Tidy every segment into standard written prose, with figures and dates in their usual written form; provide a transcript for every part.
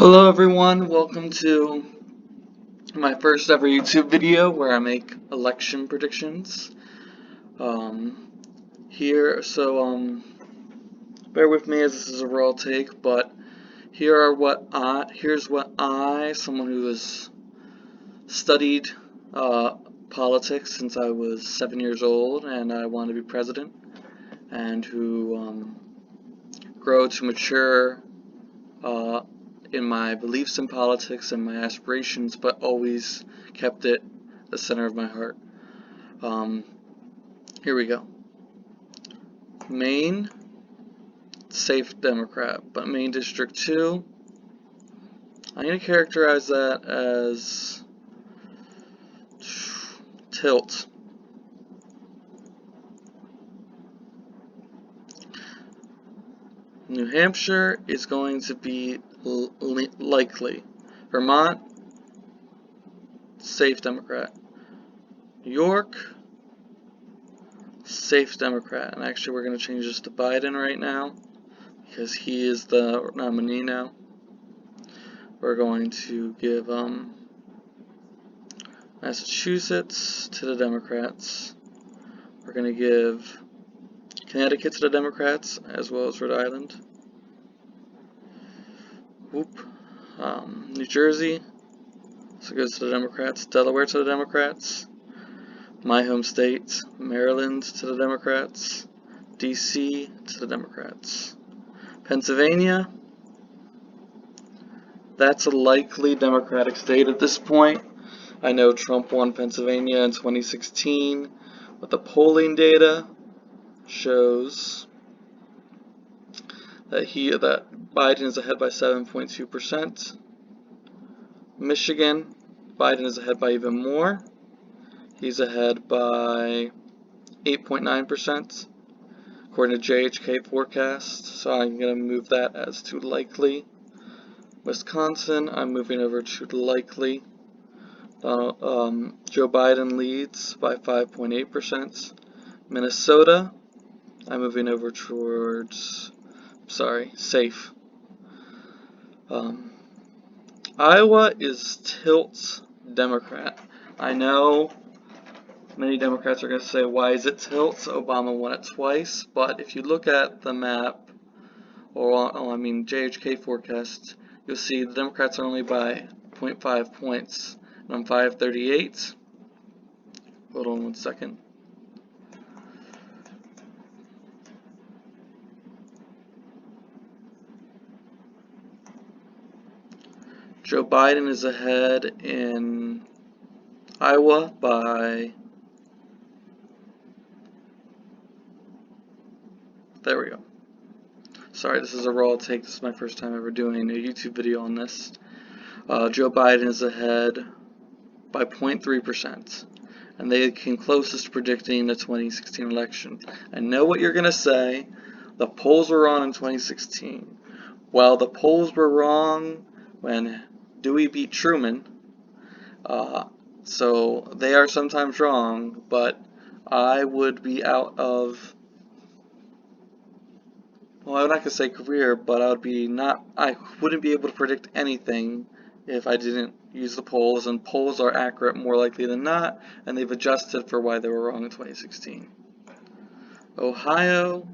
Hello everyone, welcome to my first ever YouTube video where I make election predictions. Bear with me as this is a raw take, but here's what someone who has studied politics since I was 7 years old and I want to be president, and who grow to mature in my beliefs in politics and my aspirations, but always kept it the center of my heart. Here we go. Maine, safe Democrat, but Maine District 2, I'm going to characterize that as tilt. New Hampshire is going to be likely. Vermont, safe Democrat. New York, safe Democrat. And actually we're going to change this to Biden right now because he is the nominee now. We're going to give Massachusetts to the Democrats. We're going to give Connecticut to the Democrats, as well as Rhode Island. New Jersey, so it goes to the Democrats. Delaware to the Democrats. My home state, Maryland, to the Democrats. DC to the Democrats. Pennsylvania, that's a likely Democratic state at this point. I know Trump won Pennsylvania in 2016, but the polling data shows that Biden is ahead by 7.2%. Michigan, Biden is ahead by even more. He's ahead by 8.9%, according to JHK forecast. So I'm going to move that as to likely. Wisconsin, I'm moving over to likely. Joe Biden leads by 5.8%. Minnesota, I'm moving over towards, safe. Iowa is tilt Democrat. I know many Democrats are going to say, why is it tilt? Obama won it twice. But if you look at the map, JHK forecast, you'll see the Democrats are only by 0.5 points. And I'm 538. Hold on 1 second. Joe Biden is ahead in Iowa by, there we go. Sorry, this is a raw take. This is my first time ever doing a YouTube video on this. Joe Biden is ahead by 0.3%, and they came closest to predicting the 2016 election. I know what you're going to say. The polls were wrong in 2016. Well, the polls were wrong when Dewey beat Truman. So they are sometimes wrong, but I would be out of, well, I'm not going to say career, but I wouldn't be able to predict anything if I didn't use the polls, and polls are accurate more likely than not, and they've adjusted for why they were wrong in 2016. Ohio,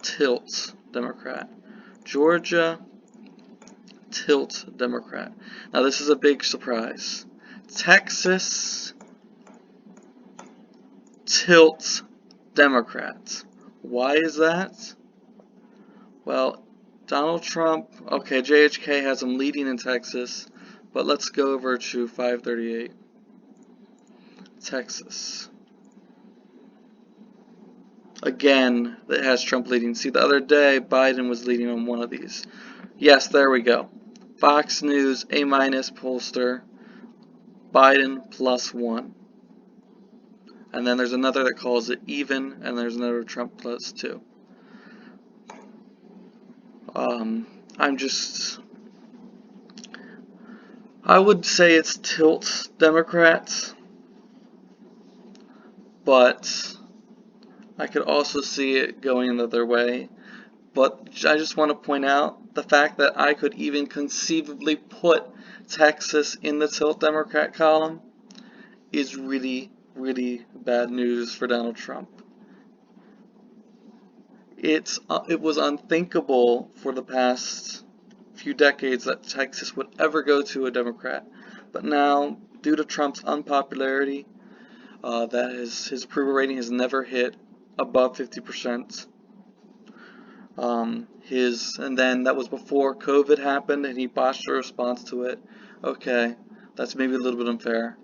tilt Democrat. Georgia, tilt Democrat. Now this is a big surprise. Texas, tilt Democrat. Why is that? Well, Donald Trump, okay, JHK has him leading in Texas, but let's go over to 538. Texas. Again, it has Trump leading. See, the other day, Biden was leading on one of these. Yes, there we go. Fox News, A- pollster, Biden +1. And then there's another that calls it even, and there's another Trump +2. I would say it's tilt Democrats, but I could also see it going the other way. But I just want to point out the fact that I could even conceivably put Texas in the tilt Democrat column is really, really bad news for Donald Trump. It was unthinkable for the past few decades that Texas would ever go to a Democrat, but now, due to Trump's unpopularity, that his approval rating has never hit above 50%. And then that was before COVID happened, and he botched a response to it. Okay, that's maybe a little bit unfair.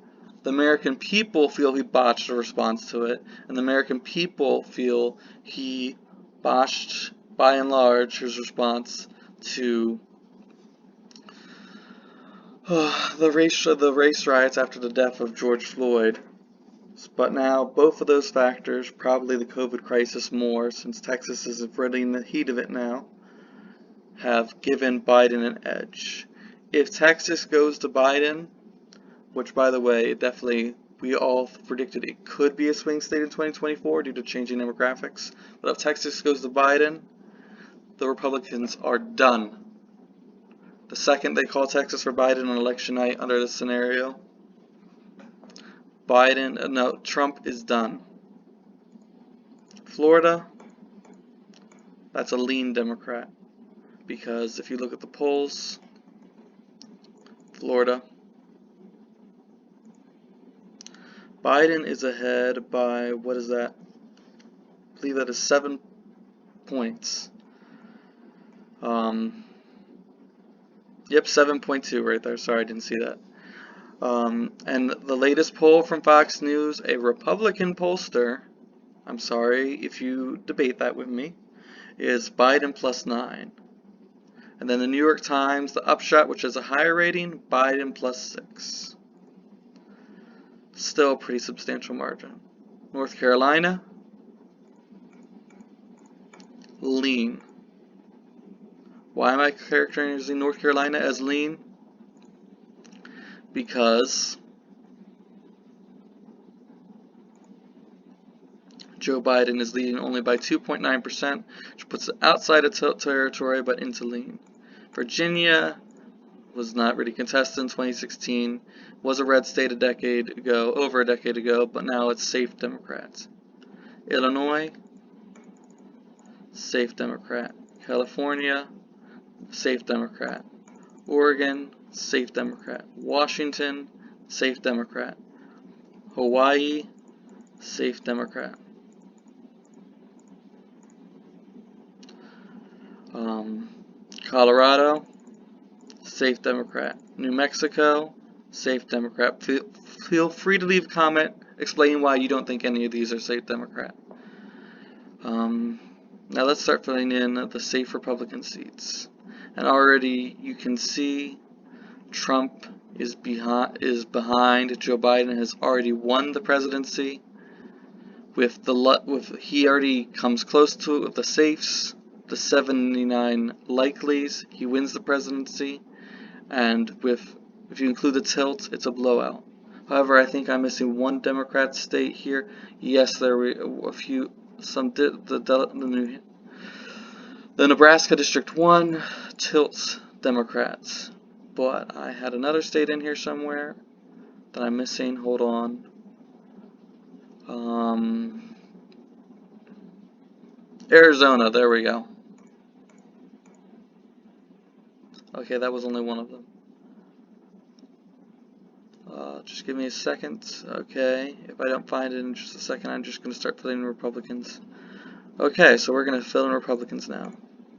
The American people feel he botched a response to it, and the American people feel he botched, by and large, his response to the race riots after the death of George Floyd. But now, both of those factors, probably the COVID crisis more, since Texas is really in the heat of it now, have given Biden an edge. If Texas goes to Biden, which, by the way, definitely we all predicted it could be a swing state in 2024 due to changing demographics, but if Texas goes to Biden, the Republicans are done. The second they call Texas for Biden on election night under this scenario, Trump is done. Florida, that's a lean Democrat, because if you look at the polls, Florida, Biden is ahead by, what is that? I believe that is 7 points. Yep, 7.2 right there. Sorry, I didn't see that. And the latest poll from Fox News, a Republican pollster, I'm sorry if you debate that with me, is Biden plus 9. And then the New York Times, the Upshot, which has a higher rating, Biden plus 6. Still a pretty substantial margin. North Carolina, lean. Why am I characterizing North Carolina as lean? Because Joe Biden is leading only by 2.9%, which puts it outside of tilt territory but into lean. Virginia was not really contested in 2016, was a red state over a decade ago, but now it's safe Democrats. Illinois, safe Democrat. California, safe Democrat. Oregon, safe Democrat. Washington, safe Democrat. Hawaii, safe Democrat. Colorado, safe Democrat. New Mexico, safe Democrat. Feel free to leave a comment explaining why you don't think any of these are safe Democrat. Now let's start filling in the safe Republican seats. And already you can see Trump is behind. Joe Biden has already won the presidency. He already comes close to it with the safes, the 79 likelies. He wins the presidency, and if you include the tilt, it's a blowout. However, I think I'm missing one Democrat state here. Yes, there were a few. The Nebraska District 1 tilts Democrats, but I had another state in here somewhere that I'm missing. Hold on. Arizona, there we go. Okay, that was only one of them. Just give me a second. Okay, if I don't find it in just a second, I'm just going to start filling in Republicans. Okay, so we're going to fill in Republicans now.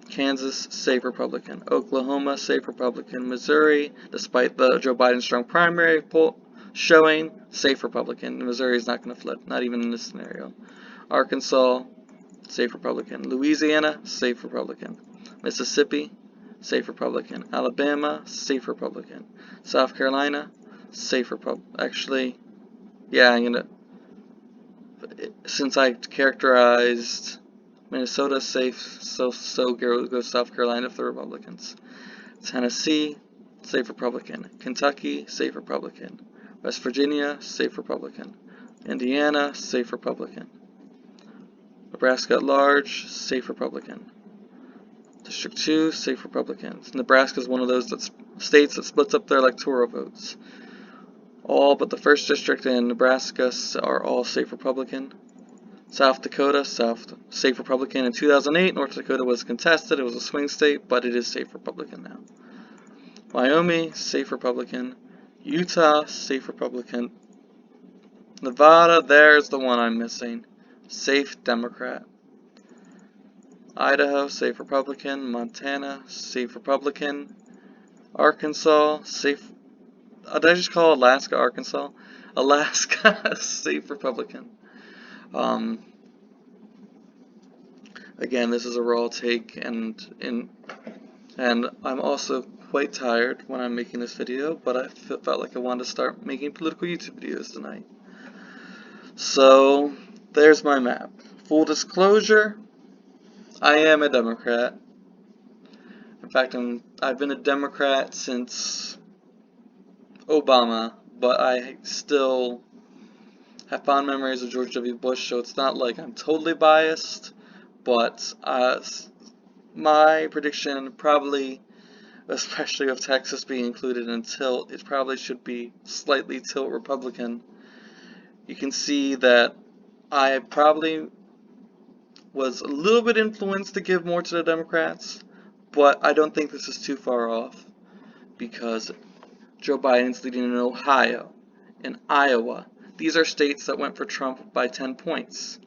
Kansas, safe Republican. Oklahoma, safe Republican. Missouri, despite the Joe Biden strong primary poll showing, safe Republican. Missouri is not going to flip, not even in this scenario. Arkansas, safe Republican. Louisiana, safe Republican. Mississippi, safe Republican. Alabama, safe Republican. South Carolina, safe Republican. Actually, yeah, I'm gonna. Since I characterized Minnesota safe, so go South Carolina for the Republicans. Tennessee, safe Republican. Kentucky, safe Republican. West Virginia, safe Republican. Indiana, safe Republican. Nebraska at large, safe Republican. District 2, safe Republicans. Nebraska is one of those states that splits up their electoral votes. All but the 1st district in Nebraska are all safe Republican. South Dakota, safe Republican in 2008. North Dakota was contested. It was a swing state, but it is safe Republican now. Wyoming, safe Republican. Utah, safe Republican. Nevada, there's the one I'm missing. Safe Democrat. Idaho, safe Republican. Montana, safe Republican. Arkansas, safe. Did I just call Alaska Arkansas? Alaska, safe Republican. Again, this is a raw take, and I'm also quite tired when I'm making this video, but I felt like I wanted to start making political YouTube videos tonight. So, there's my map. Full disclosure, I am a Democrat. In fact, I've been a Democrat since Obama, but I still have fond memories of George W. Bush, so it's not like I'm totally biased, but my prediction probably, especially with Texas being included in tilt, it probably should be slightly tilt Republican. You can see that I probably was a little bit influenced to give more to the Democrats, but I don't think this is too far off because Joe Biden's leading in Ohio and Iowa. These are states that went for Trump by 10 points.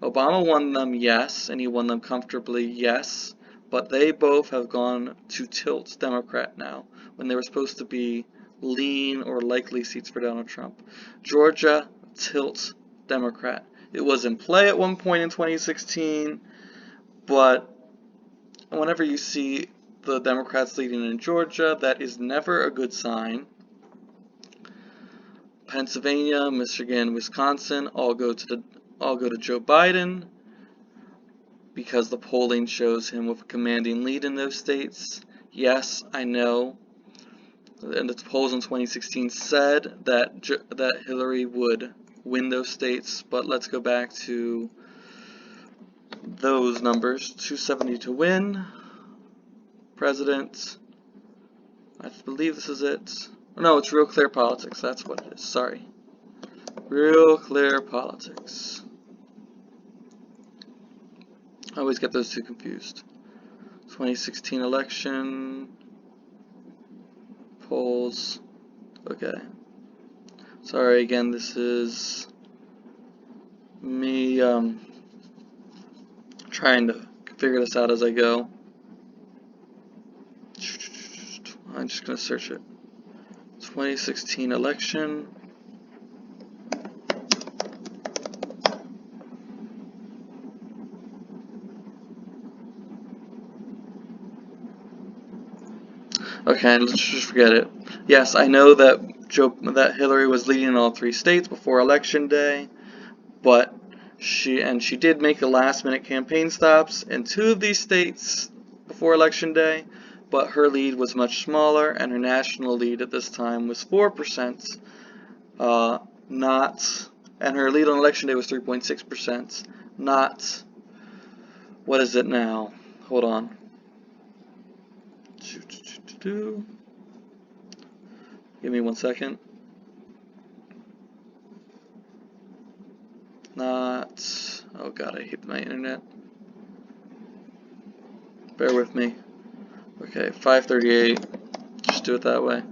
Obama won them, yes, and he won them comfortably, yes, but they both have gone to tilt Democrat now when they were supposed to be lean or likely seats for Donald Trump. Georgia, tilt Democrat. It was in play at one point in 2016, but whenever you see the Democrats leading in Georgia, that is never a good sign. Pennsylvania, Michigan, Wisconsin all go to Joe Biden because the polling shows him with a commanding lead in those states. Yes, I know, and the polls in 2016 said that Hillary would win those states, but let's go back to those numbers. 270 to win. President, I believe this is it. No, it's Real Clear Politics. That's what it is. Sorry. Real Clear Politics. I always get those two confused. 2016 election. Polls. Okay. Sorry again, this is me trying to figure this out as I go. I'm just going to search it. 2016 election. Okay, let's just forget it. Yes, I know that Hillary was leading in all 3 states before Election Day, but she did make a last-minute campaign stops in 2 of these states before Election Day, but her lead was much smaller, and her national lead at this time was 4%. And her lead on Election Day was 3.6%. Not, what is it now? Hold on. Give me 1 second. Oh god, I hate my internet. Bear with me. Okay, 538. Just do it that way.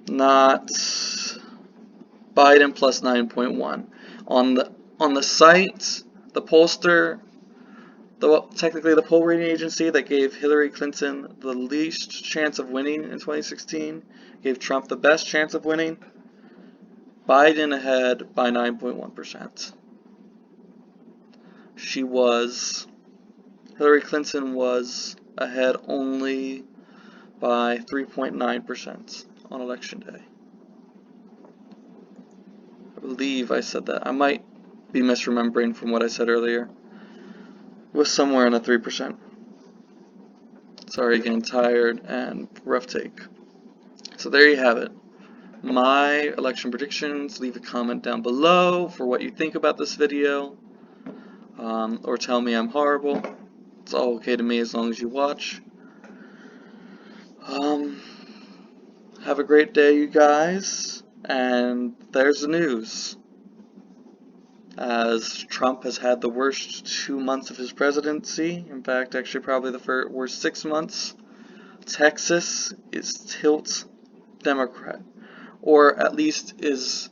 Not Biden plus 9.1. On the site, the pollster, technically the poll rating agency that gave Hillary Clinton the least chance of winning in 2016, gave Trump the best chance of winning. Biden ahead by 9.1%. Hillary Clinton was ahead only by 3.9% on Election Day. I believe I said that. I might be misremembering from what I said earlier. It was somewhere in the 3%. Sorry, getting tired and rough take. So there you have it. My election predictions. Leave a comment down below for what you think about this video. or tell me I'm horrible. It's all okay to me as long as you watch. Have a great day, you guys, and there's the news. As Trump has had the worst 2 months of his presidency, in fact, actually probably the worst 6 months, Texas is tilt Democrat, or at least is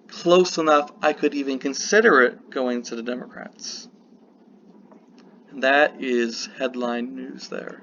close enough I could even consider it going to the Democrats. And that is headline news there.